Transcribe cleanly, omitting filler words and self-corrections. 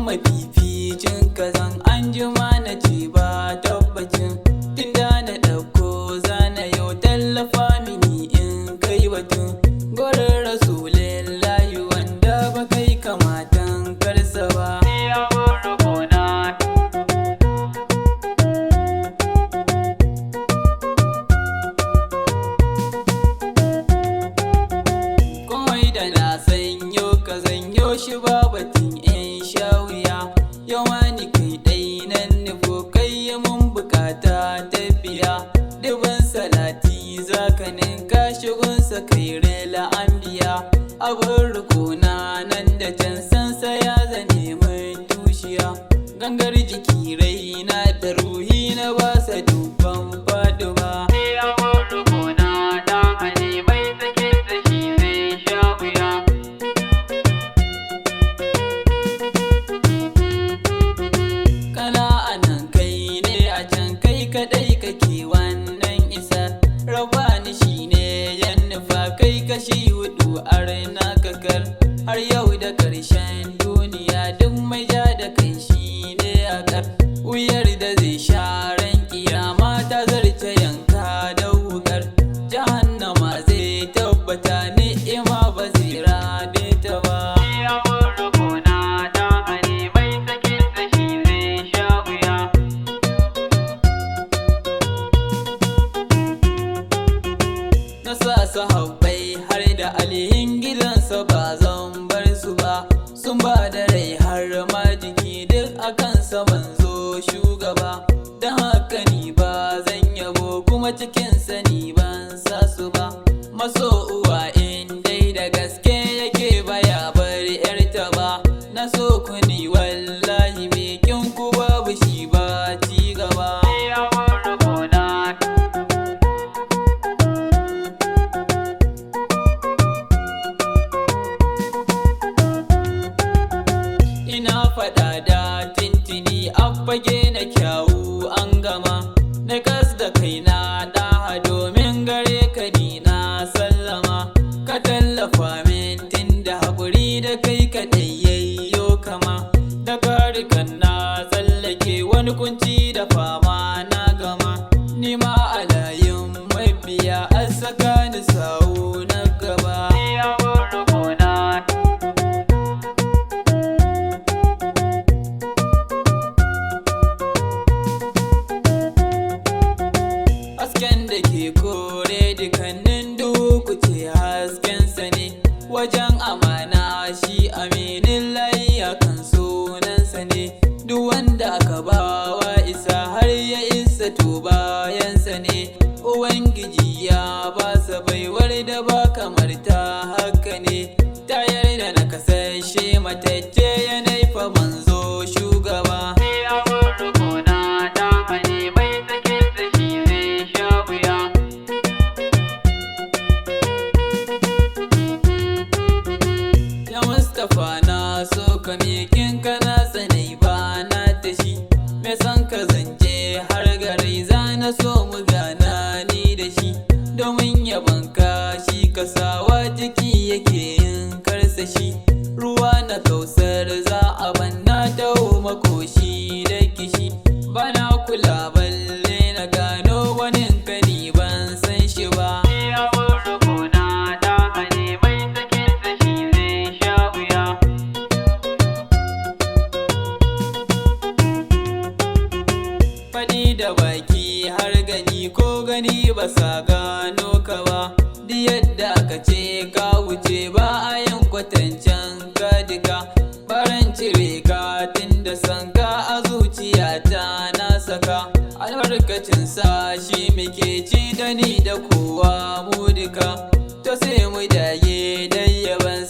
mafificin kazan an jima na ce ba tabbacin tunda na ɗauko zana yau tallafa mini in kai batun gurin rasulillahi wanda ba kai kamatan karsa ba. Komai da na sanyo ka zanyo shi ba batun in sha wuya, yawa ni kai ɗai nan nufo kai mun bukata tafiya, dubin salati zaka ninka shigunsa kai rela an biya, abin rukuna nan da can sansa ya zane mai tushiya, gangar jiki raina da ruhi na basa dubban faduwa. Kadai kake wannan isa rabani shine yan nufa kai kashi hudu arna kakar har yau da karshen duniya duk mai ja da kai shine akar wuyar da zai sharan kiyama ta zarce yanka da wukar jahannama zai tabbata ni'ima ba zai rabe ta ba. Sahabbai har da aliyin gidansa ba zan bar su ba, sun ba da rai har ma jiki duk akan sa manzo shugaba, don haka ni ba zan yabo kuma cikin sani ban sa su ba. Maso uwa in dai da gaske yake baya bari yarta ba, na so ku ni wallahi me kin ku babu shi ba ci gaba. Faɗa da tintini a fage na kyawu an gama, na kas da kaina ɗaha domin gare ka ni na sallama, ka tallafa min tun da haƙuri da kai kaɗai yayyo kama, da karikan na tsallake wani kunci da fama na gama, ni ma a layin mabiya a saka ni sawu na gaba. Hasken da ke kore dukannin duhu ce haskensa ne, wajen amana shi aminin layi akan sunansa ne, duk wanda aka bawa isa har ya isa to bayansa ne, Ubangiji ya basa baiwar da ba kamar ta haka ne, tayar da na kasashe matacce ya naifa manzo shugaba. Na so ka mekin kana tsanai ba na tashi, me san ka zance har gare za na so mu gana ni da shi, domin yaban ka shi kasawa jiki yake yin karsashi, ruwa na kausar za a banna taho makoshi da kishi, bana kula balle na gano wani kani ban san shi ba. Faɗi da baki har gani ko gani ba sa gano ka ba, duk yadda aka ce ka wuce ba a yin kwatancen ka duka, baran cire ka tun da san ka a zuciyata na saka, albarkacin sa shi muke ci da ni da kowa mu duka, to sai mu dage dai yaban